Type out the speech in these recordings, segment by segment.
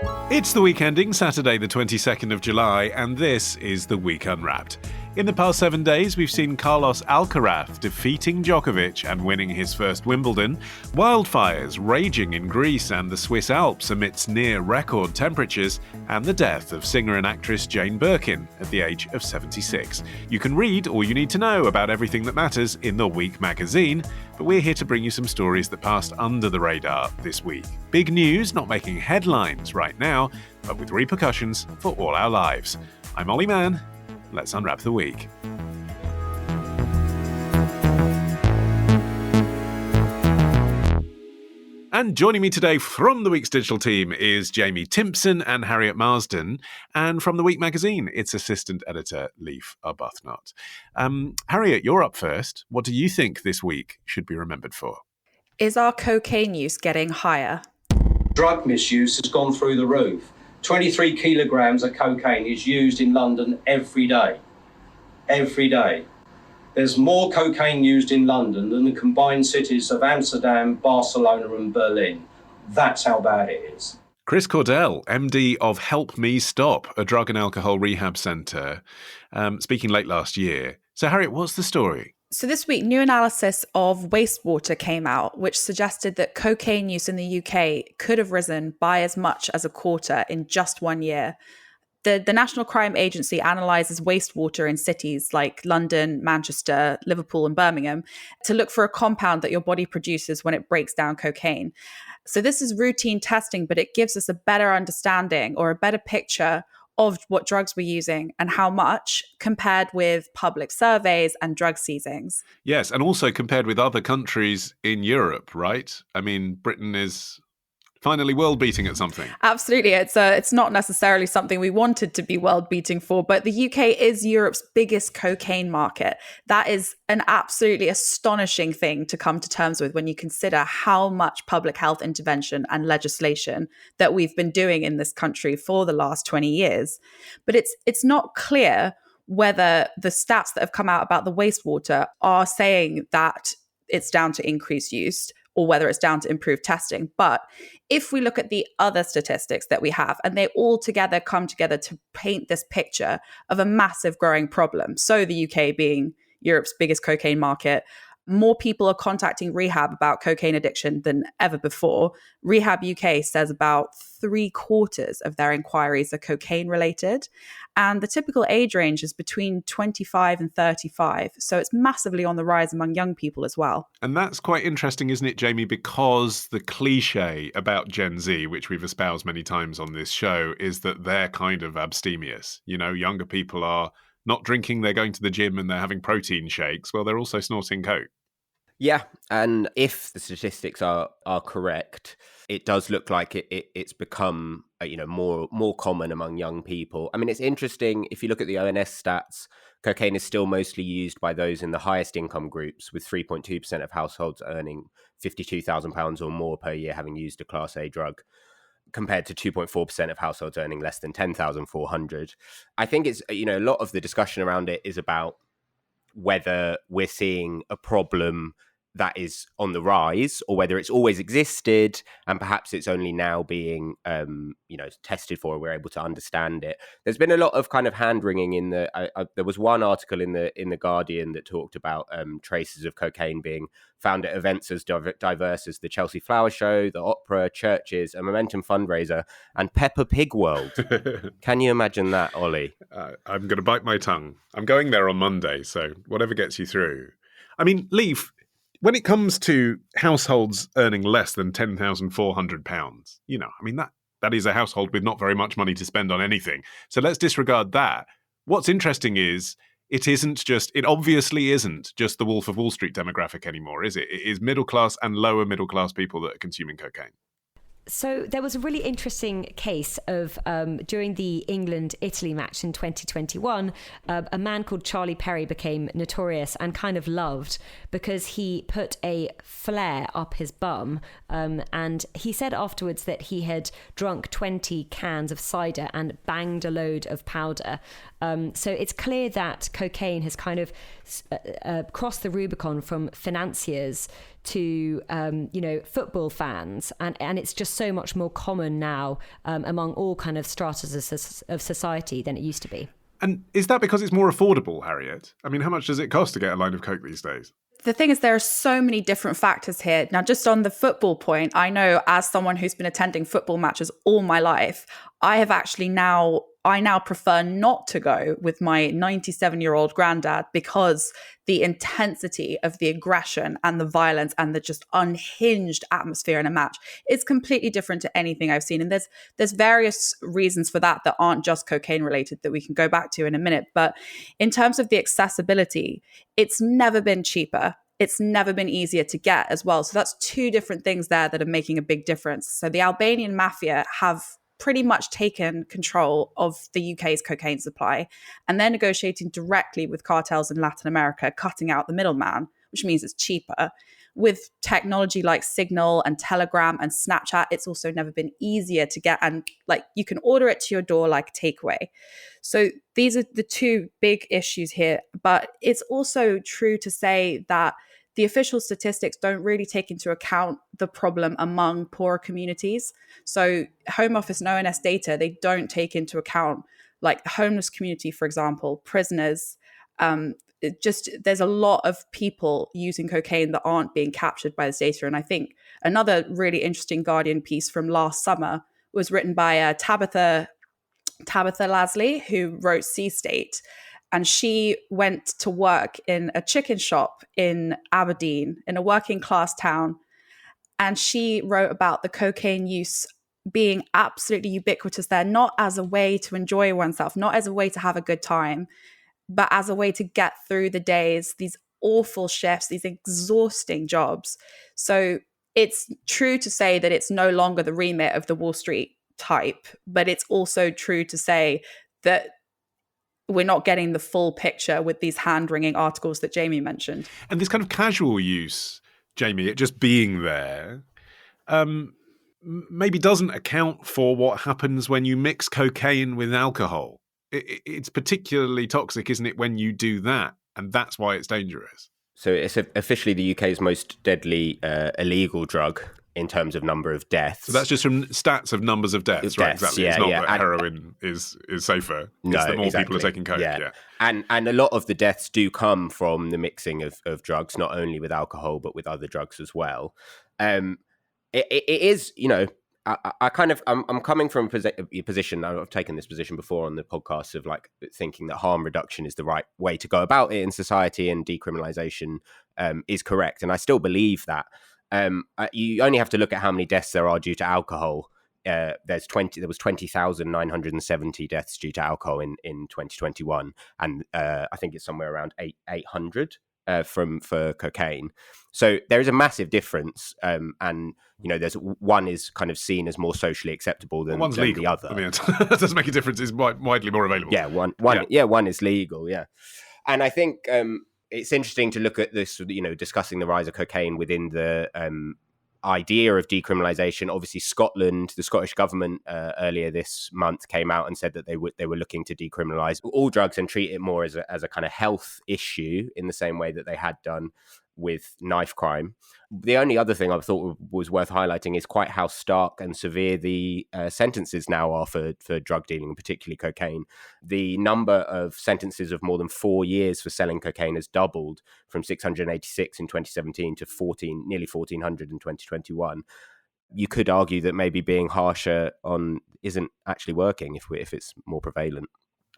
It's the week ending Saturday the 22nd of July, and this is The Week Unwrapped. In the past 7 days, we've seen Carlos Alcaraz defeating Djokovic and winning his first Wimbledon, wildfires raging in Greece and the Swiss Alps amidst near-record temperatures, and the death of singer and actress Jane Birkin at the age of 76. You can read all you need to know about everything that matters in The Week magazine, but we're here to bring you some stories that passed under the radar this week. Big news not making headlines right now, but with repercussions for all our lives. I'm Olly Mann. Let's unwrap the week. And joining me today from the Week's digital team is Jamie Timson and Harriet Marsden. And from the Week magazine, it's assistant editor Leaf Arbuthnot. Harriet, you're up first. What do you think this week should be remembered for? Is our cocaine use getting higher? Drug misuse has gone through the roof. 23 kilograms of cocaine is used in London every day. Every day. There's more cocaine used in London than the combined cities of Amsterdam, Barcelona and Berlin. That's how bad it is. Chris Cordell, MD of Help Me Stop, a drug and alcohol rehab centre, speaking late last year. So Harriet, what's the story? So this week, new analysis of wastewater came out, which suggested that cocaine use in the UK could have risen by as much as a quarter in just 1 year. The National Crime Agency analyses wastewater in cities like London, Manchester, Liverpool and Birmingham to look for a compound that your body produces when it breaks down cocaine. So this is routine testing, but it gives us a better understanding or a better picture of what drugs we're using and how much compared with public surveys and drug seizings. Yes, and also compared with other countries in Europe, right? I mean, Britain is finally world-beating at something. Absolutely. It's not necessarily something we wanted to be world-beating for, but the UK is Europe's biggest cocaine market. That is an absolutely astonishing thing to come to terms with when you consider how much public health intervention and legislation that we've been doing in this country for the last 20 years. But it's not clear whether the stats that have come out about the wastewater are saying that it's down to increased use or whether it's down to improved testing. But if we look at the other statistics that we have, and they all together come together to paint this picture of a massive growing problem. So the UK being Europe's biggest cocaine market, more people are contacting rehab about cocaine addiction than ever before. Rehab UK says about 3/4 of their inquiries are cocaine related. And the typical age range is between 25 and 35. So it's massively on the rise among young people as well. And that's quite interesting, isn't it, Jamie? Because the cliche about Gen Z, which we've espoused many times on this show, is that they're kind of abstemious. You know, younger people are not drinking, they're going to the gym and they're having protein shakes. Well, they're also snorting coke. Yeah, and if the statistics are correct, it does look like it's become more common among young people. I mean, it's interesting if you look at the ONS stats. Cocaine is still mostly used by those in the highest income groups, with 3.2% of households earning £52,000 or more per year having used a Class A drug, compared to 2.4% of households earning less than $10,400. I think it's a lot of the discussion around it is about whether we're seeing a problem that is on the rise or whether it's always existed and perhaps it's only now being tested for, we're able to understand it. There's been a lot of kind of hand wringing in there was one article in the Guardian that talked about traces of cocaine being found at events as diverse as the Chelsea Flower Show, the opera, churches, a Momentum fundraiser and Peppa Pig World. Can you imagine that, Ollie? I'm going to bite my tongue. I'm going there on Monday, so whatever gets you through. I mean, Leaf, when it comes to households earning less than £10,400, that is a household with not very much money to spend on anything. So let's disregard that. What's interesting is it obviously isn't just the Wolf of Wall Street demographic anymore, is it? It is middle class and lower middle class people that are consuming cocaine. So there was a really interesting case of during the England-Italy match in 2021, a man called Charlie Perry became notorious and kind of loved because he put a flare up his bum. And he said afterwards that he had drunk 20 cans of cider and banged a load of powder. So it's clear that cocaine has kind of crossed the Rubicon from financiers to football fans, and it's just so much more common now among all kind of stratas of society than it used to be. And is that because it's more affordable, Harriet? I mean, how much does it cost to get a line of Coke these days? The thing is, there are so many different factors here. Now, just on the football point, I know as someone who's been attending football matches all my life, I now prefer not to go with my 97-year-old granddad because the intensity of the aggression and the violence and the just unhinged atmosphere in a match is completely different to anything I've seen. And there's various reasons for that aren't just cocaine related that we can go back to in a minute. But in terms of the accessibility, it's never been cheaper. It's never been easier to get as well. So that's two different things there that are making a big difference. So the Albanian mafia have pretty much taken control of the UK's cocaine supply, and they're negotiating directly with cartels in Latin America, cutting out the middleman, which means it's cheaper. With technology like Signal and Telegram and Snapchat, it's also never been easier to get, and like you can order it to your door like takeaway. So these are the two big issues here. But it's also true to say that the official statistics don't really take into account the problem among poorer communities. So Home Office and ONS data, they don't take into account like the homeless community, for example, prisoners. There's a lot of people using cocaine that aren't being captured by this data. And I think another really interesting Guardian piece from last summer was written by Tabitha Lasley, who wrote Sea State. And she went to work in a chicken shop in Aberdeen, in a working class town. And she wrote about the cocaine use being absolutely ubiquitous there, not as a way to enjoy oneself, not as a way to have a good time, but as a way to get through the days, these awful shifts, these exhausting jobs. So it's true to say that it's no longer the remit of the Wall Street type, but it's also true to say that we're not getting the full picture with these hand-wringing articles that Jamie mentioned. And this kind of casual use, Jamie, it just being there, maybe doesn't account for what happens when you mix cocaine with alcohol. It's particularly toxic, isn't it, when you do that? And that's why it's dangerous. So it's officially the UK's most deadly illegal drug in terms of number of deaths. So that's just from stats of numbers of deaths, right? Exactly. Yeah, it's not that heroin is safer. No, it's that more exactly. people are taking coke. Yeah. And a lot of the deaths do come from the mixing of drugs, not only with alcohol, but with other drugs as well. It is, I'm coming from a position, I've taken this position before on the podcast of like thinking that harm reduction is the right way to go about it in society and decriminalisation is correct. And I still believe that. You only have to look at how many deaths there are due to alcohol. There was 20,970 deaths due to alcohol in 2021, and I think it's somewhere around 800 for cocaine. So there is a massive difference, and there's one is kind of seen as more socially acceptable than the other. I mean, it doesn't make a difference. It's widely more available. Yeah, one is legal. Yeah, and I think. It's interesting to look at this, discussing the rise of cocaine within the idea of decriminalisation. Obviously, Scotland, the Scottish government earlier this month came out and said that they were looking to decriminalise all drugs and treat it more as a kind of health issue in the same way that they had done with knife crime. The only other thing I thought was worth highlighting is quite how stark and severe the sentences now are for drug dealing, particularly cocaine. The number of sentences of more than 4 years for selling cocaine has doubled from 686 in 2017 to nearly 1,400 in 2021. You could argue that maybe being harsher on isn't actually working if it's more prevalent.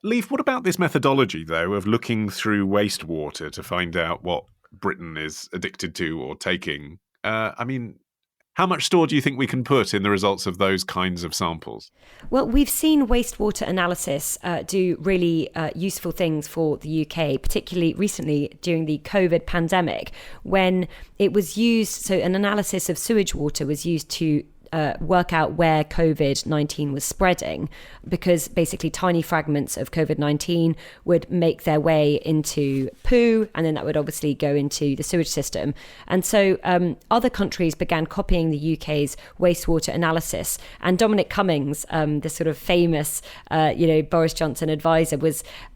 Leaf, what about this methodology, though, of looking through wastewater to find out what Britain is addicted to or taking? How much store do you think we can put in the results of those kinds of samples? Well, we've seen wastewater analysis do really useful things for the UK, particularly recently during the COVID pandemic, when it was used, so an analysis of sewage water was used to work out where COVID-19 was spreading, because basically tiny fragments of COVID-19 would make their way into poo, and then that would obviously go into the sewage system. And so other countries began copying the UK's wastewater analysis. And Dominic Cummings, the sort of famous, Boris Johnson advisor,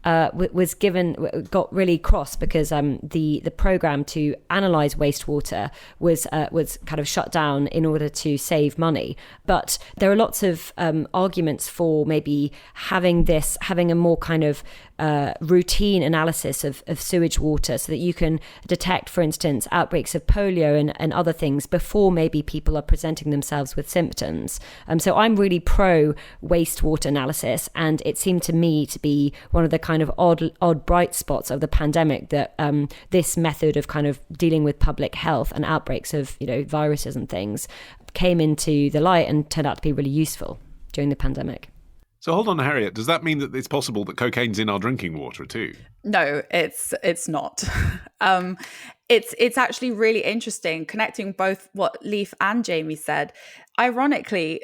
got really cross because the program to analyze wastewater was kind of shut down in order to save money. But there are lots of arguments for maybe having a more kind of routine analysis of sewage water, so that you can detect, for instance, outbreaks of polio and other things before maybe people are presenting themselves with symptoms. So I'm really pro wastewater analysis, and it seemed to me to be one of the kind of odd bright spots of the pandemic, that this method of kind of dealing with public health and outbreaks of viruses and things came into the light and turned out to be really useful during the pandemic. So hold on, Harriet, does that mean that it's possible that cocaine's in our drinking water too? No, it's not. It's actually really interesting, connecting both what Leaf and Jamie said. Ironically,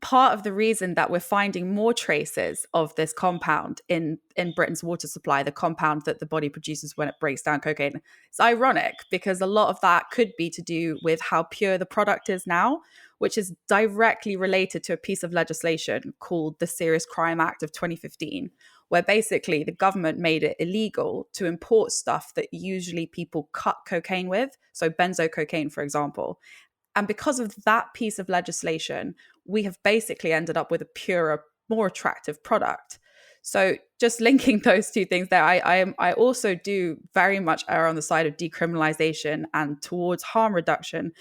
part of the reason that we're finding more traces of this compound in Britain's water supply, the compound that the body produces when it breaks down cocaine, it's ironic because a lot of that could be to do with how pure the product is now, which is directly related to a piece of legislation called the Serious Crime Act of 2015, where basically the government made it illegal to import stuff that usually people cut cocaine with, so benzo cocaine, for example. And because of that piece of legislation, we have basically ended up with a purer, more attractive product. So just linking those two things there, I also do very much err on the side of decriminalization and towards harm reduction.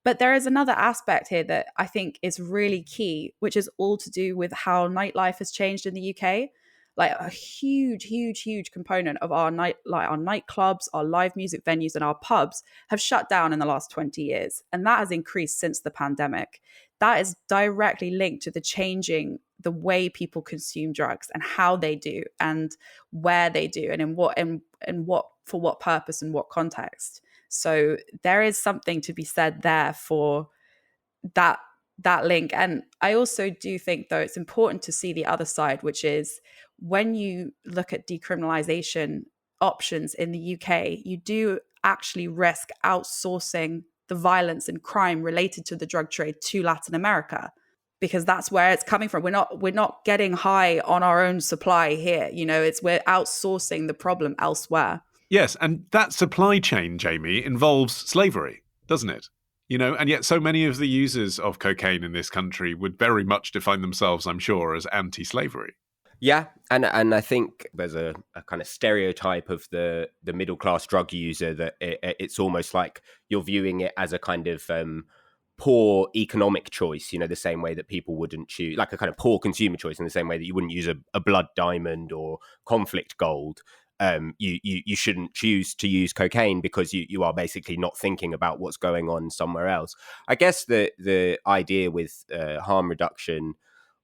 But there is another aspect here that I think is really key, which is all to do with how nightlife has changed in the UK. Like a huge component of our nightclubs, our live music venues, and our pubs have shut down in the last 20 years. And that has increased since the pandemic. That is directly linked to the changing the way people consume drugs and how they do and where they do and in what for what purpose and what context. So there is something to be said there for that link. And I also do think, though, it's important to see the other side, which is when you look at decriminalization options in the UK, you do actually risk outsourcing the violence and crime related to the drug trade to Latin America, because that's where it's coming from. We're not getting high on our own supply here. We're outsourcing the problem elsewhere. Yes, and that supply chain, Jamie, involves slavery, doesn't it? And yet so many of the users of cocaine in this country would very much define themselves, I'm sure, as anti-slavery. Yeah, and I think there's a kind of stereotype of the middle-class drug user that it's almost like you're viewing it as a kind of poor economic choice, the same way that people wouldn't choose, like a kind of poor consumer choice in the same way that you wouldn't use a blood diamond or conflict gold. You shouldn't choose to use cocaine because you are basically not thinking about what's going on somewhere else. I guess the idea with harm reduction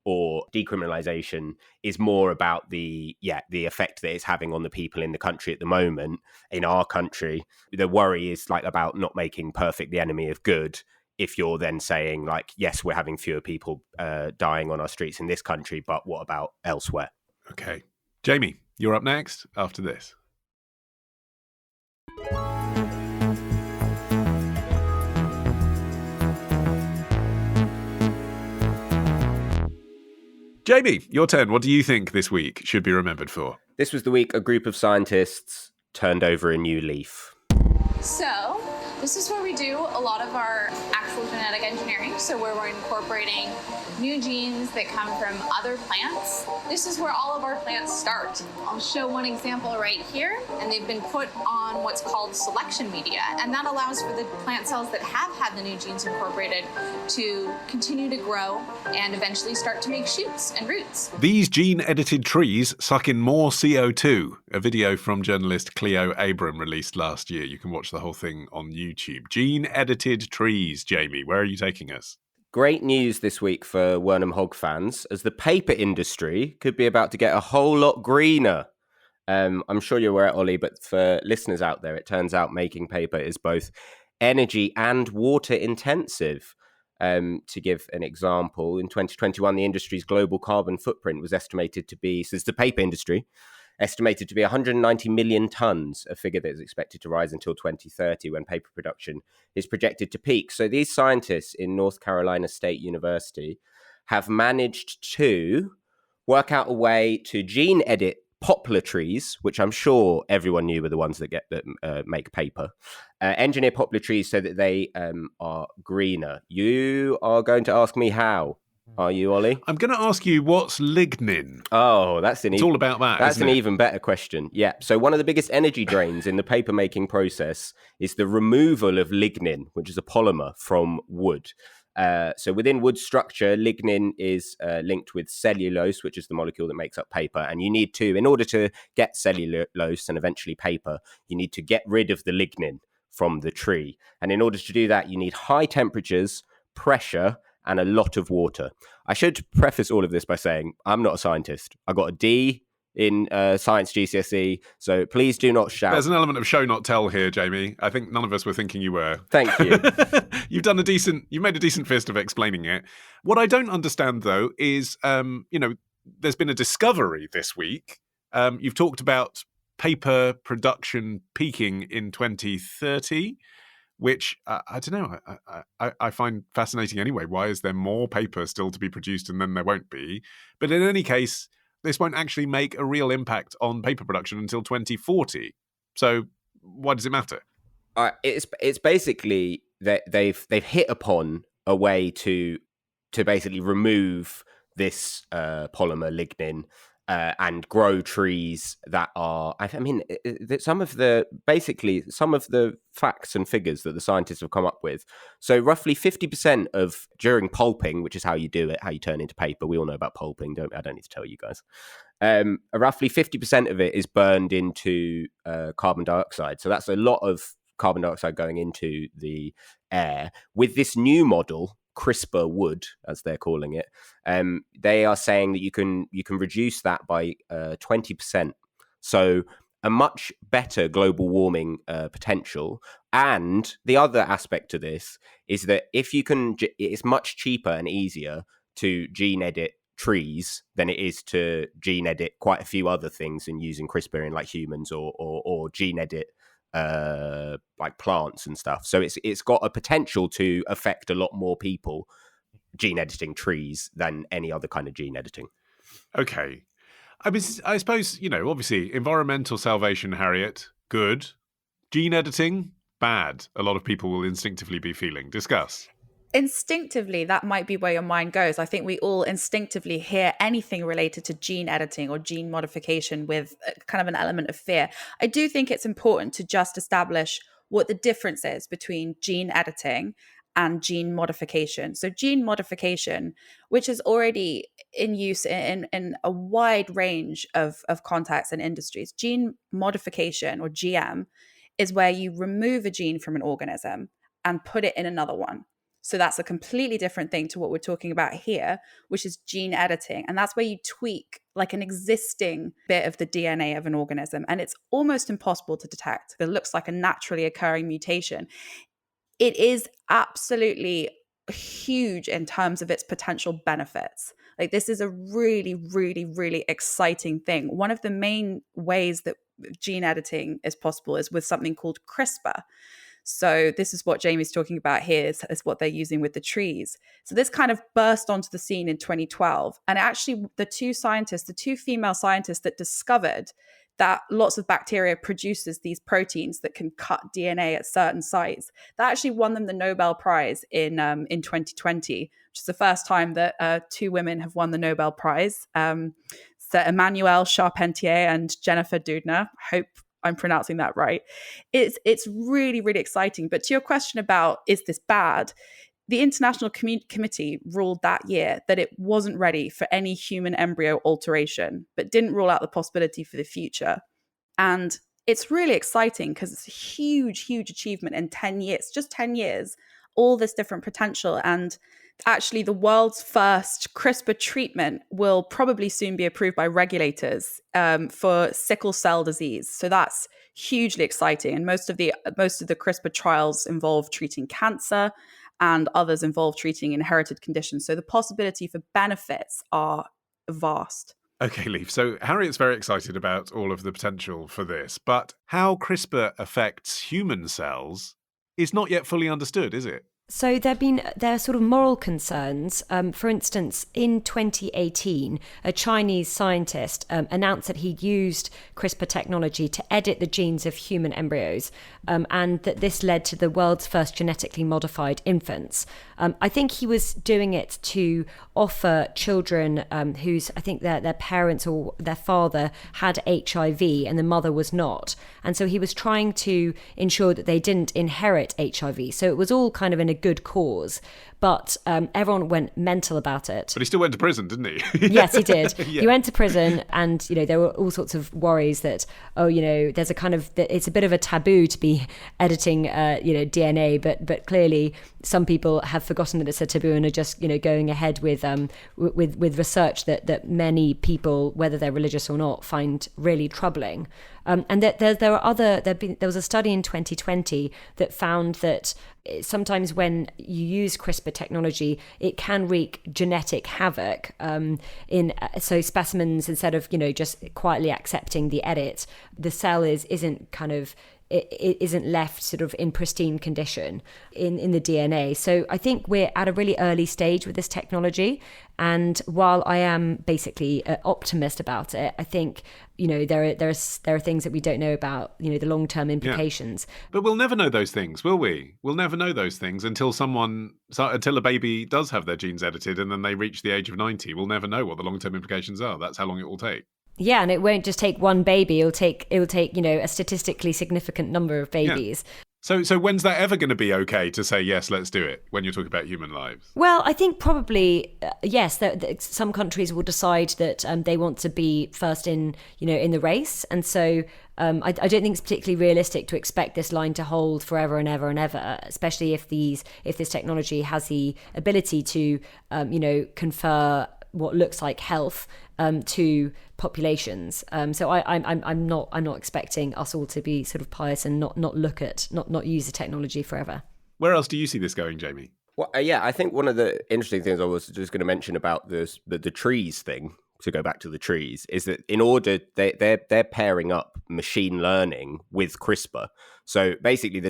or decriminalization is more about the effect that it's having on the people in the country at the moment. In our country, the worry is like about not making perfect the enemy of good. If you're then saying like, yes, we're having fewer people dying on our streets in this country, but what about elsewhere? Okay. Jamie, you're up next after this. Jamie, your turn. What do you think this week should be remembered for? This was the week a group of scientists turned over a new leaf. So, this is where we do a lot of our actual genetic engineering. So where we're incorporating new genes that come from other plants. This is where all of our plants start. I'll show one example right here, and they've been put on what's called selection media, and that allows for the plant cells that have had the new genes incorporated to continue to grow and eventually start to make shoots and roots. These gene-edited trees suck in more CO2, a video from journalist Cleo Abram released last year. You can watch the whole thing on YouTube. Gene-edited trees, Jamie, where are you taking us? Great news this week for Wernham Hog fans, as the paper industry could be about to get a whole lot greener. I'm sure you're aware, Ollie, but for listeners out there, it turns out making paper is both energy and water intensive. To give an example, in 2021, the industry's global carbon footprint was estimated to be, so it's the paper industry, estimated to be 190 million tons, a figure that is expected to rise until 2030 when paper production is projected to peak. So these scientists in North Carolina State University have managed to work out a way to gene edit poplar trees, which I'm sure everyone knew were the ones that make paper. Engineer poplar trees so that they are greener. You are going to ask me how. Are you, Ollie? I'm going to ask you, what's lignin? Oh, it's all about that. That's an even better question. Yeah. So one of the biggest energy drains in the paper making process is the removal of lignin, which is a polymer from wood. So within wood structure, lignin is linked with cellulose, which is the molecule that makes up paper. And you need to, in order to get cellulose and eventually paper, you need to get rid of the lignin from the tree. And in order to do that, you need high temperatures, pressure, and a lot of water. I should preface all of this by saying I'm not a scientist. I got a D in science GCSE, so please do not shout. There's an element of show not tell here, Jamie. I think none of us were thinking you were. Thank you. You've made a decent fist of explaining it. What I don't understand though is, there's been a discovery this week. You've talked about paper production peaking in 2030. Which I don't know, I find fascinating anyway. Why is there more paper still to be produced and then there won't be? But in any case, this won't actually make a real impact on paper production until 2040. So why does it matter? It's basically that they've hit upon a way to basically remove this polymer lignin and grow trees that are, some of the facts and figures that the scientists have come up with. So roughly 50% of, during pulping, which is how you do it, how you turn into paper. We all know about pulping, I don't need to tell you guys. Roughly 50% of it is burned into carbon dioxide. So that's a lot of carbon dioxide going into the air. With this new model, CRISPR wood, as they're calling it, they are saying that you can reduce that by 20%. So a much better global warming potential. And the other aspect to this is that if you can, it's much cheaper and easier to gene edit trees than it is to gene edit quite a few other things in using CRISPR in like humans or gene edit like plants and stuff. So it's got a potential to affect a lot more people gene editing trees than any other kind of gene editing. Okay. I suppose, obviously environmental salvation, Harriet, good. Gene editing, bad. A lot of people will instinctively be feeling. Discuss. Instinctively, that might be where your mind goes. I think we all instinctively hear anything related to gene editing or gene modification with kind of an element of fear. I do think it's important to just establish what the difference is between gene editing and gene modification. So gene modification, which is already in use in a wide range of contexts and industries. Gene modification, or GM, is where you remove a gene from an organism and put it in another one. So that's a completely different thing to what we're talking about here, which is gene editing. And that's where you tweak like an existing bit of the DNA of an organism. And it's almost impossible to detect. It looks like a naturally occurring mutation. It is absolutely huge in terms of its potential benefits. Like, this is a really, really, really exciting thing. One of the main ways that gene editing is possible is with something called CRISPR. So this is what Jamie's talking about here, is what they're using with the trees. So this kind of burst onto the scene in 2012. And actually the two female scientists that discovered that lots of bacteria produces these proteins that can cut DNA at certain sites, that actually won them the Nobel Prize in 2020, which is the first time that two women have won the Nobel Prize. So Emmanuelle Charpentier and Jennifer Doudna. Hope I'm pronouncing that right. It's really, really exciting. But to your question about, is this bad? The International Committee ruled that year that it wasn't ready for any human embryo alteration, but didn't rule out the possibility for the future. And it's really exciting because it's a huge, huge achievement in 10 years, just 10 years, all this different potential. And actually, the world's first CRISPR treatment will probably soon be approved by regulators for sickle cell disease. So that's hugely exciting. And most of the CRISPR trials involve treating cancer. and others involve treating inherited conditions. So the possibility for benefits are vast. Okay, Leaf. So Harriet's very excited about all of the potential for this, but how CRISPR affects human cells is not yet fully understood, is it? So there are sort of moral concerns. For instance, in 2018, a Chinese scientist announced that he'd used CRISPR technology to edit the genes of human embryos, and that this led to the world's first genetically modified infants. I think he was doing it to offer children whose, I think their parents or their father had HIV and the mother was not. And so he was trying to ensure that they didn't inherit HIV. So it was all kind of in a good cause, but everyone went mental about it. But he still went to prison, didn't he? Yes, he did. Yeah. He went to prison, and there were all sorts of worries that there's a kind of, it's a bit of a taboo to be editing DNA, but clearly some people have forgotten that it's a taboo and are just going ahead with research that many people, whether they're religious or not, find really troubling. And that there was a study in 2020 that found that sometimes when you use CRISPR technology, it can wreak genetic havoc so specimens, instead of just quietly accepting the edit, the cell isn't kind of, it isn't left sort of in pristine condition in the DNA. So I think we're at a really early stage with this technology. And while I am basically an optimist about it, I think there are things that we don't know about the long-term implications. Yeah. But we'll never know those things, will we? We'll never know those things until a baby does have their genes edited and then they reach the age of 90. We'll never know what the long-term implications are. That's how long it will take. Yeah, and it won't just take one baby. It'll take a statistically significant number of babies. Yeah. So when's that ever going to be okay to say, yes, let's do it, when you're talking about human lives? Well, I think probably, yes, that some countries will decide that they want to be first in the race. And so I don't think it's particularly realistic to expect this line to hold forever and ever and ever, especially if this technology has the ability to, confer what looks like health to populations. So I'm not expecting us all to be sort of pious and not use the technology forever. Where else do you see this going, Jamie? Well, I think one of the interesting things I was just going to mention about the trees thing, to go back to the trees, is that in order they're pairing up machine learning with CRISPR. So basically,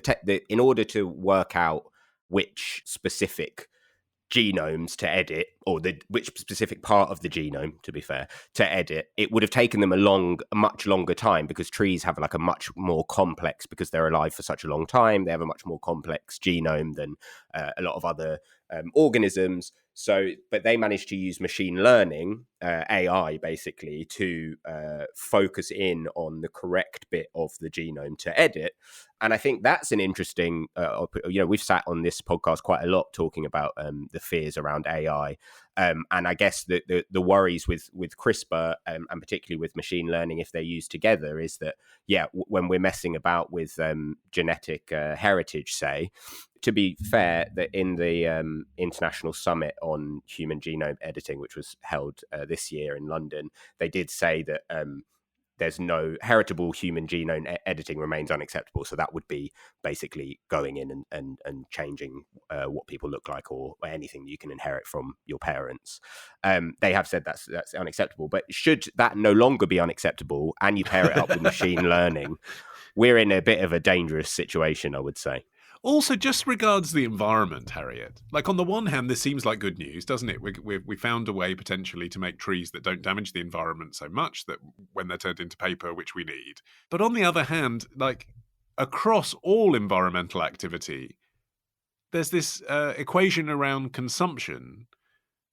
in order to work out which specific genomes to edit, or which specific part of the genome, to be fair, to edit, it would have taken them a much longer time, because trees have like a much more complex, because they're alive for such a long time, they have a much more complex genome than a lot of other organisms. So, but they managed to use machine learning, AI, basically, to focus in on the correct bit of the genome to edit. And I think that's an interesting, we've sat on this podcast quite a lot talking about the fears around AI. And I guess the worries with CRISPR and particularly with machine learning, if they're used together, is that, when we're messing about with genetic heritage, say, to be fair, that in the International Summit on Human Genome Editing, which was held this year in London, they did say that there's no heritable human genome editing remains unacceptable. So that would be basically going in and changing what people look like, or anything you can inherit from your parents. They have said that's unacceptable. But should that no longer be unacceptable and you pair it up with machine learning, we're in a bit of a dangerous situation, I would say. Also, just regards the environment, Harriet. Like, on the one hand, this seems like good news, doesn't it? We found a way potentially to make trees that don't damage the environment so much that when they're turned into paper, which we need. But on the other hand, like, across all environmental activity, there's this equation around consumption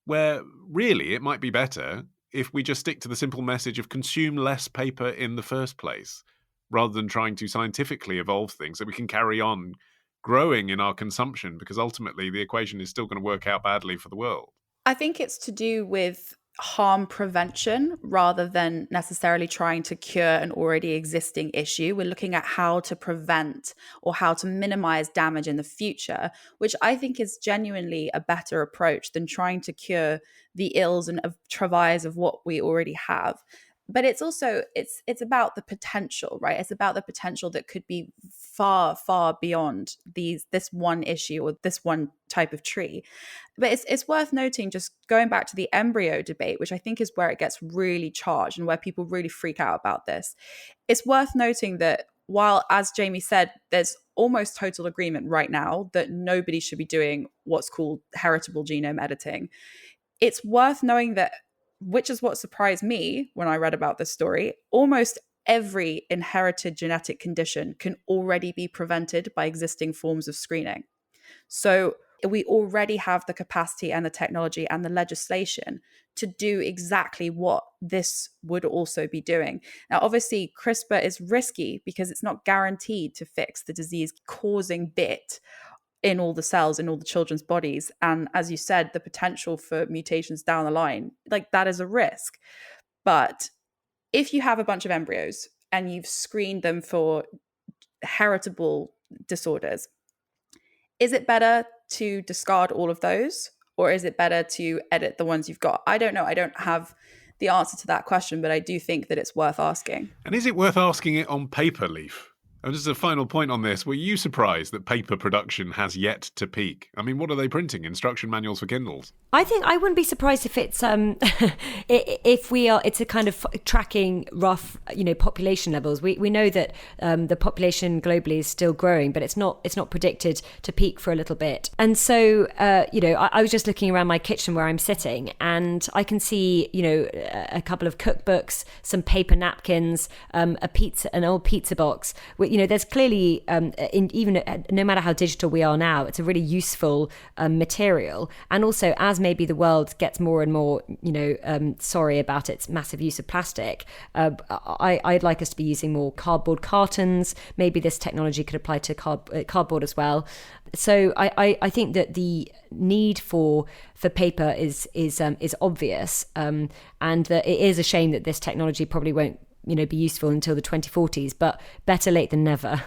where really it might be better if we just stick to the simple message of consume less paper in the first place, rather than trying to scientifically evolve things so we can carry on growing in our consumption, because ultimately the equation is still going to work out badly for the world. I think it's to do with harm prevention rather than necessarily trying to cure an already existing issue. We're looking at how to prevent or how to minimize damage in the future, which I think is genuinely a better approach than trying to cure the ills and travails of what we already have. But it's also it's about the potential, right? It's about the potential that could be far, far beyond this one issue or this one type of tree. But it's worth noting, just going back to the embryo debate, which I think is where it gets really charged and where people really freak out about this. It's worth noting that while, as Jamie said, there's almost total agreement right now that nobody should be doing what's called heritable genome editing, it's worth knowing that, which is what surprised me when I read about this story, almost every inherited genetic condition can already be prevented by existing forms of screening. So we already have the capacity and the technology and the legislation to do exactly what this would also be doing. Now, obviously, CRISPR is risky because it's not guaranteed to fix the disease-causing bit in all the cells in all the children's bodies. And as you said, the potential for mutations down the line, like that is a risk. But if you have a bunch of embryos and you've screened them for heritable disorders, is it better to discard all of those, or is it better to edit the ones you've got? I don't know. I don't have the answer to that question, but I do think that it's worth asking. And is it worth asking it on paper, Leaf? And just a final point on this, were you surprised that paper production has yet to peak? I mean, what are they printing? Instruction manuals for Kindles? I think I wouldn't be surprised if it's it's a kind of tracking rough, population levels. We know that the population globally is still growing, but it's not predicted to peak for a little bit. And so, I was just looking around my kitchen where I'm sitting, and I can see, a couple of cookbooks, some paper napkins, an old pizza box. There's clearly, no matter how digital we are now, it's a really useful material. And also, as maybe the world gets more and more, sorry about its massive use of plastic, I'd like us to be using more cardboard cartons. Maybe this technology could apply to cardboard as well. So I think that the need for paper is obvious, and that it is a shame that this technology probably won't be useful until the 2040s, but better late than never.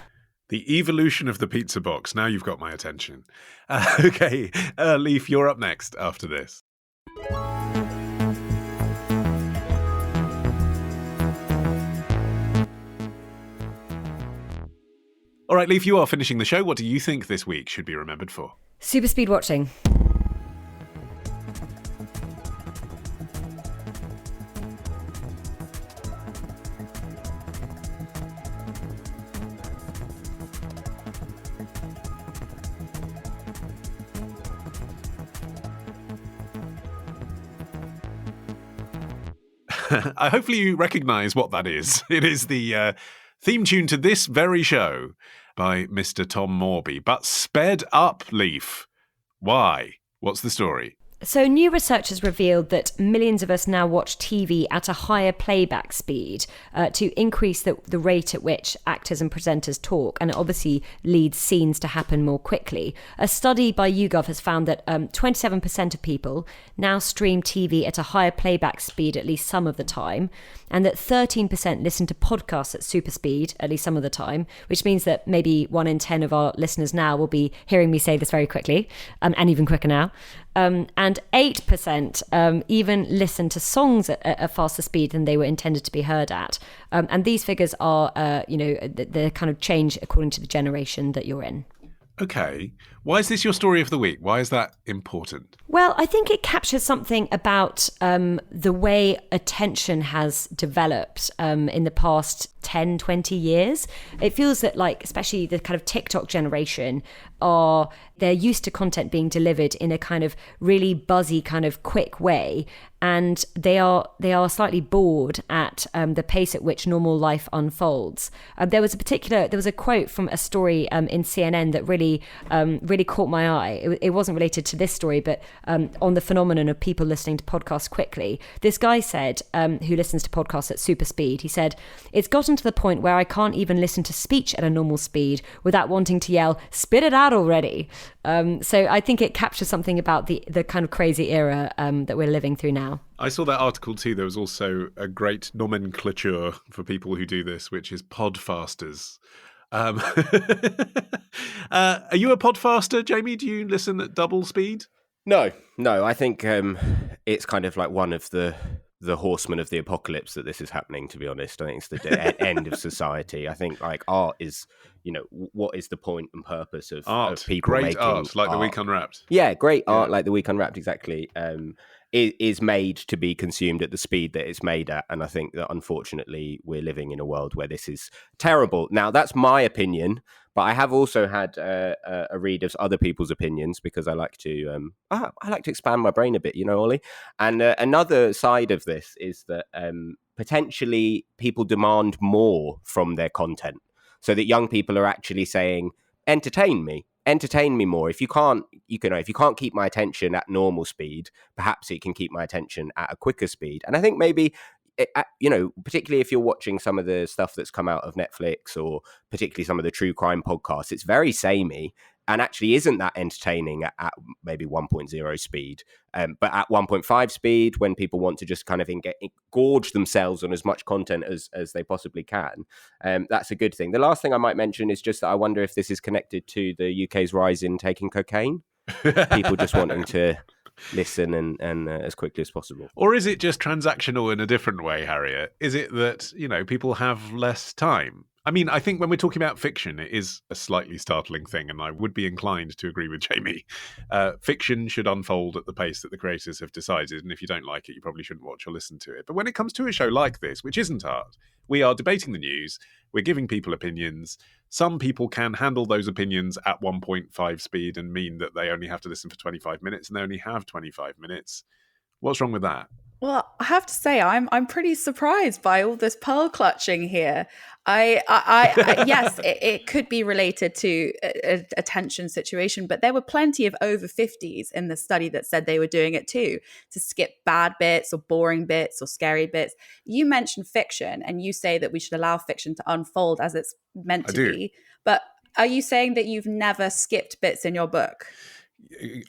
The evolution of the pizza box. Now you've got my attention. Okay, Leaf, you're up next after this. All right, Leaf, you are finishing the show. What do you think this week should be remembered for? Super speed watching. Hopefully you recognise what that is. It is the theme tune to this very show by Mr. Tom Morby, but sped up, Leaf. Why? What's the story? So new research has revealed that millions of us now watch TV at a higher playback speed to increase the rate at which actors and presenters talk, and it obviously leads scenes to happen more quickly. A study by YouGov has found that 27% of people now stream TV at a higher playback speed at least some of the time, and that 13% listen to podcasts at super speed at least some of the time, which means that maybe 1 in 10 of our listeners now will be hearing me say this very quickly, and even quicker now. And 8% even listen to songs at a faster speed than they were intended to be heard at. And these figures are, the kind of change according to the generation that you're in. Okay. Why is this your story of the week? Why is that important? Well, I think it captures something about the way attention has developed in the past 10, 20 years. It feels that, like, especially the kind of TikTok generation, they're used to content being delivered in a kind of really buzzy, kind of quick way. And they are slightly bored at the pace at which normal life unfolds. There was a quote from a story in CNN that really caught my eye. It wasn't related to this story, but on the phenomenon of people listening to podcasts quickly. This guy said, who listens to podcasts at super speed, he said, "It's gotten to the point where I can't even listen to speech at a normal speed without wanting to yell, 'Spit it out already.'" So I think it captures something about the kind of crazy era that we're living through now. I saw that article too. There was also a great nomenclature for people who do this, which is podfasters. Are you a podfaster, Jamie? Do you listen at double speed? No. I think it's kind of like one of the the horsemen of the apocalypse that this is happening, to be honest. I think it's the end of society. I think like art is, what is the point and purpose of people great making art like art? The Week Unwrapped? Yeah, great art like The Week Unwrapped, exactly. Is made to be consumed at the speed that it's made at. And I think that unfortunately we're living in a world where this is terrible. Now, that's my opinion, but I have also had a read of other people's opinions because I like to expand my brain a bit, Ollie. And another side of this is that potentially people demand more from their content, so that young people are actually saying, entertain me more. If you can't keep my attention at normal speed, perhaps it can keep my attention at a quicker speed. And I think maybe, particularly if you're watching some of the stuff that's come out of Netflix, or particularly some of the true crime podcasts, it's very samey and actually isn't that entertaining at maybe 1.0 speed. But at 1.5 speed, when people want to just kind of gorge themselves on as much content as they possibly can, that's a good thing. The last thing I might mention is just that I wonder if this is connected to the UK's rise in taking cocaine. People just wanting to listen and as quickly as possible. Or is it just transactional in a different way, Harriet? Is it that, people have less time? I mean, I think when we're talking about fiction, it is a slightly startling thing, and I would be inclined to agree with Jamie. Fiction should unfold at the pace that the creators have decided, and if you don't like it, you probably shouldn't watch or listen to it. But when it comes to a show like this, which isn't art, we are debating the news, we're giving people opinions. Some people can handle those opinions at 1.5 speed and mean that they only have to listen for 25 minutes, and they only have 25 minutes. What's wrong with that? Well, I have to say, I'm pretty surprised by all this pearl clutching here. Yes, it could be related to a attention situation, but there were plenty of over 50s in the study that said they were doing it too, to skip bad bits or boring bits or scary bits. You mentioned fiction, and you say that we should allow fiction to unfold as it's meant to be. But are you saying that you've never skipped bits in your book?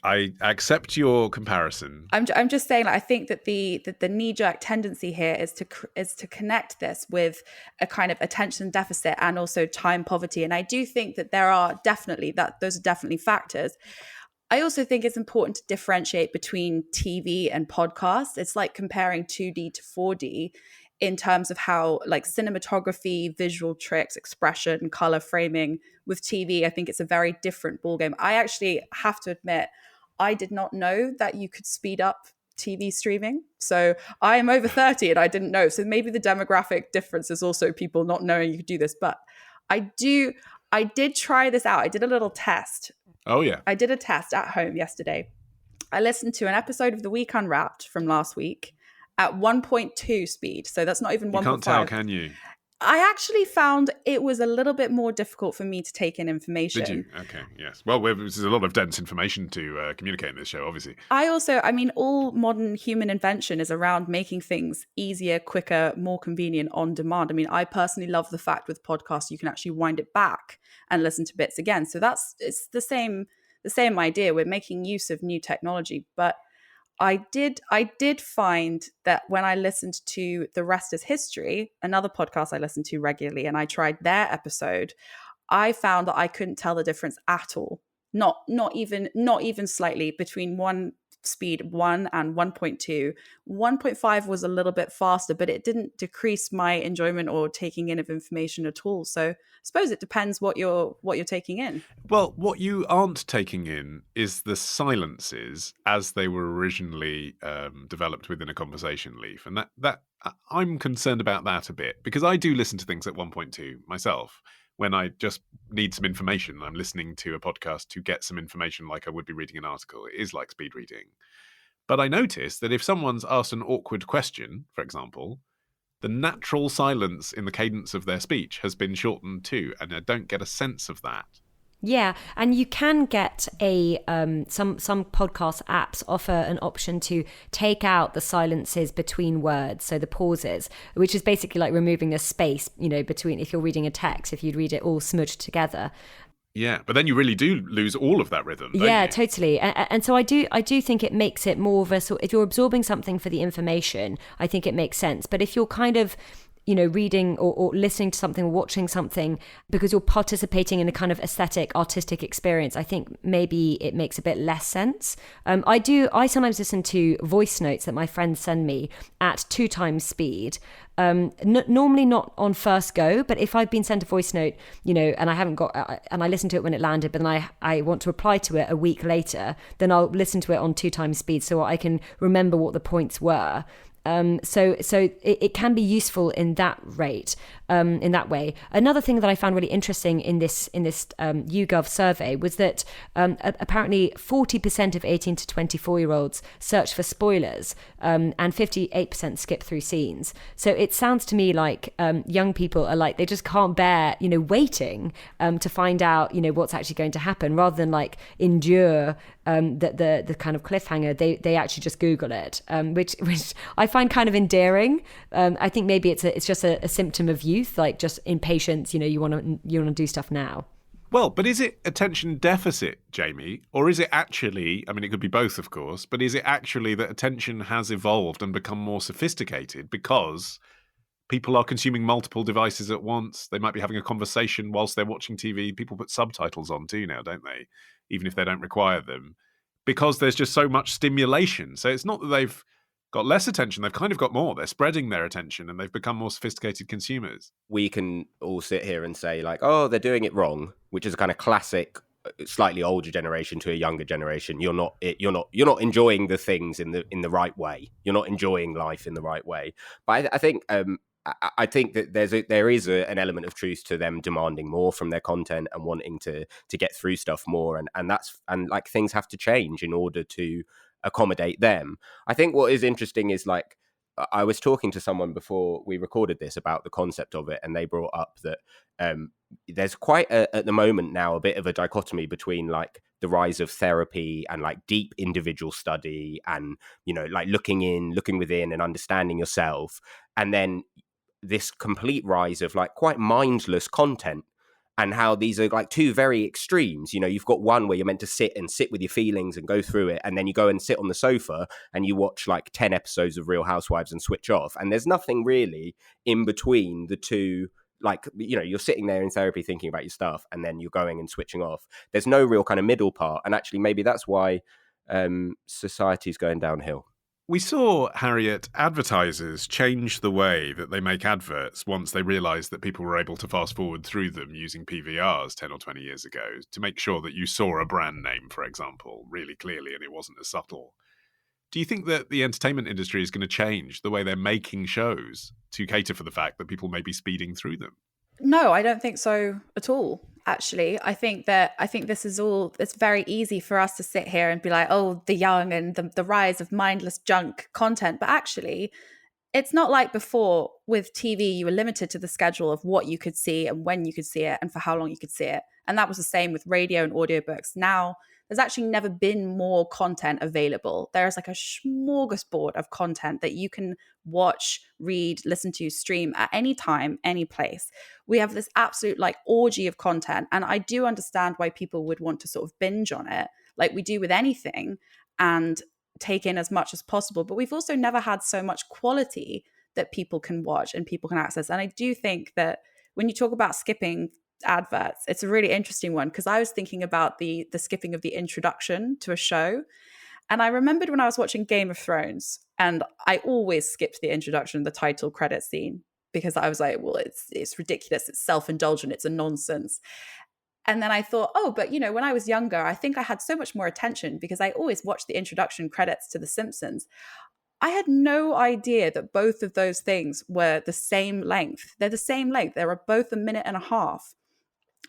I accept your comparison. I'm just saying, I think that the knee-jerk tendency here is to connect this with a kind of attention deficit and also time poverty. And I do think that those are definitely factors. I also think it's important to differentiate between TV and podcast. It's like comparing 2D to 4D in terms of how, like, cinematography, visual tricks, expression, color framing. With TV, I think it's a very different ballgame. I actually have to admit, I did not know that you could speed up TV streaming. So I am over 30 and I didn't know. So maybe the demographic difference is also people not knowing you could do this. But I did try this out. I did a little test. Oh, yeah. I did a test at home yesterday. I listened to an episode of The Week Unwrapped from last week at 1.2 speed. So that's not even 1.5. You can't tell, can you? I actually found it was a little bit more difficult for me to take in information. Did you? Okay, yes. Well, there's a lot of dense information to communicate in this show, obviously. All modern human invention is around making things easier, quicker, more convenient, on demand. I mean, I personally love the fact with podcasts, you can actually wind it back and listen to bits again. So it's the same idea. We're making use of new technology, but I did find that when I listened to The Rest is History, another podcast I listen to regularly, and I tried their episode, I found that I couldn't tell the difference at all. Not even slightly between speed 1 and 1.2. 1.5 was a little bit faster, but it didn't decrease my enjoyment or taking in of information at all. So I suppose it depends what you're taking in. Well, what you aren't taking in is the silences as they were originally developed within a conversation, Leaf. And that I'm concerned about that a bit, because I do listen to things at 1.2 myself. When I just need some information, I'm listening to a podcast to get some information like I would be reading an article. It is like speed reading. But I notice that if someone's asked an awkward question, for example, the natural silence in the cadence of their speech has been shortened too, and I don't get a sense of that. Yeah, and you can get some podcast apps offer an option to take out the silences between words, so the pauses, which is basically like removing a space, between, if you're reading a text, if you'd read it all smudged together. Yeah, but then you really do lose all of that rhythm, don't you? Totally. And so I do think it makes it more of a sort, if you're absorbing something for the information, I think it makes sense. But if you're kind of reading or listening to something or watching something because you're participating in a kind of aesthetic, artistic experience, I think maybe it makes a bit less sense. I sometimes listen to voice notes that my friends send me at 2 times speed. Normally not on first go, but if I've been sent a voice note, and I haven't got, and I listened to it when it landed, but then I want to reply to it a week later, then I'll listen to it on 2 times speed so I can remember what the points were. So it can be useful in that rate, in that way. Another thing that I found really interesting in this YouGov survey was that apparently 40% of 18 to 24-year-olds search for spoilers, and 58% skip through scenes. So it sounds to me like young people are like, they just can't bear, waiting to find out, what's actually going to happen, rather than like endure the kind of cliffhanger. They actually just Google it, which I find kind of endearing. I think maybe it's just a symptom of youth, like just impatience. You want to do stuff now. Well, but is it attention deficit, Jamie? Or is it actually, I mean, it could be both, of course, but is it actually that attention has evolved and become more sophisticated because people are consuming multiple devices at once? They might be having a conversation whilst they're watching TV. People put subtitles on too now, don't they? Even if they don't require them. Because there's just so much stimulation. So it's not that they've got less attention, they've kind of got more. They're spreading their attention and they've become more sophisticated consumers. We can all sit here and say like, oh, they're doing it wrong, which is a kind of classic, slightly older generation to a younger generation. You're not enjoying the things in the right way. You're not enjoying life in the right way. But I think that there is an element of truth to them demanding more from their content and wanting to get through stuff more, and like things have to change in order to accommodate them. I think what is interesting is, like, I was talking to someone before we recorded this about the concept of it, and they brought up that there's quite at the moment now a bit of a dichotomy between like the rise of therapy and like deep individual study and like looking within and understanding yourself, and then this complete rise of like quite mindless content, and how these are like two very extremes. You've got one where you're meant to sit with your feelings and go through it, and then you go and sit on the sofa and you watch like 10 episodes of Real Housewives and switch off, and there's nothing really in between the two. Like, you're sitting there in therapy thinking about your stuff, and then you're going and switching off. There's no real kind of middle part, and actually maybe that's why society's going downhill. We saw, Harriet, advertisers change the way that they make adverts once they realised that people were able to fast forward through them using PVRs 10 or 20 years ago to make sure that you saw a brand name, for example, really clearly and it wasn't as subtle. Do you think that the entertainment industry is going to change the way they're making shows to cater for the fact that people may be speeding through them? No, I don't think so at all. Actually, I think this is all, it's very easy for us to sit here and be like, oh, the young and the rise of mindless junk content. But actually, it's not like before with TV, you were limited to the schedule of what you could see and when you could see it and for how long you could see it. And that was the same with radio and audiobooks. Now, there's actually never been more content available. There's like a smorgasbord of content that you can watch, read, listen to, stream at any time, any place. We have this absolute like orgy of content. And I do understand why people would want to sort of binge on it, like we do with anything, and take in as much as possible. But we've also never had so much quality that people can watch and people can access. And I do think that when you talk about skipping adverts, it's a really interesting one, because I was thinking about the skipping of the introduction to a show, and I remembered when I was watching Game of Thrones, and I always skipped the introduction, the title credit scene, because I was like, well, it's ridiculous, it's self-indulgent, it's a nonsense. And then I thought, oh, but when I was younger, I think I had so much more attention because I always watched the introduction credits to The Simpsons. I had no idea that both of those things were the same length. They're the same length. They were both a minute and a half.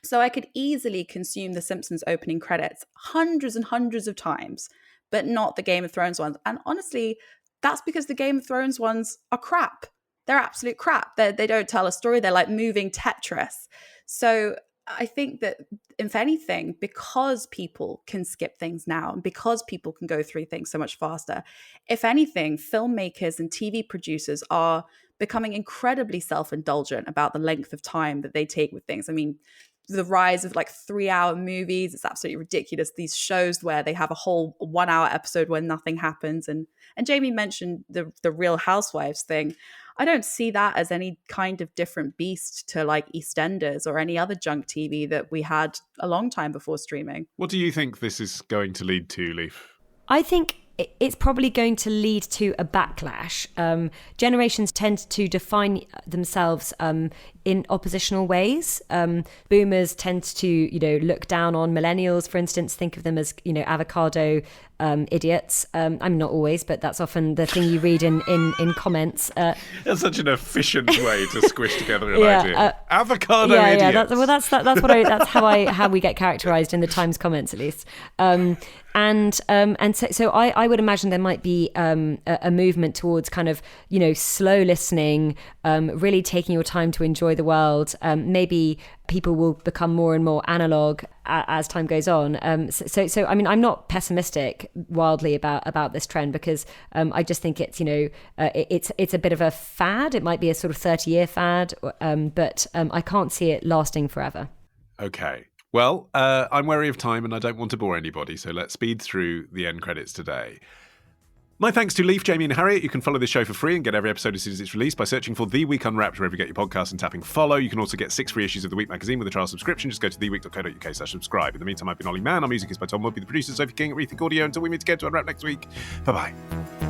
So I could easily consume The Simpsons opening credits hundreds and hundreds of times, but not the Game of Thrones ones. And honestly, that's because the Game of Thrones ones are crap. They're absolute crap. They don't tell a story. They're like moving Tetris. So I think that, if anything, because people can skip things now and because people can go through things so much faster, if anything, filmmakers and TV producers are becoming incredibly self-indulgent about the length of time that they take with things. I mean, the rise of like 3-hour movies, it's absolutely ridiculous. These shows where they have a whole 1-hour episode where nothing happens. And Jamie mentioned the Real Housewives thing. I don't see that as any kind of different beast to like EastEnders or any other junk TV that we had a long time before streaming. What do you think this is going to lead to, Leaf? I think it's probably going to lead to a backlash. Generations tend to define themselves in oppositional ways. Boomers tend to, look down on millennials, for instance, think of them as, avocado idiots. I mean, not always, but that's often the thing you read in comments. That's such an efficient way to squish together an idea. Avocado idiots. That's how we get characterized in the Times comments, at least. So I would imagine there might be a movement towards kind of, slow listening, really taking your time to enjoy the world. Maybe people will become more and more analog as time goes on. So I mean, I'm not pessimistic wildly about this trend because I just think it's, it's a bit of a fad. It might be a sort of 30-year fad, but I can't see it lasting forever. Okay. Well, I'm wary of time and I don't want to bore anybody, so let's speed through the end credits today. My thanks to Leaf, Jamie and Harriet. You can follow this show for free and get every episode as soon as it's released by searching for The Week Unwrapped wherever you get your podcasts and tapping follow. You can also get 6 free issues of The Week magazine with a trial subscription. Just go to theweek.co.uk/subscribe. In the meantime, I've been Olly Mann. Our music is by Tom Woodby, the producer, Sophie King at Rethink Audio. Until we meet again to Unwrap next week. Bye-bye.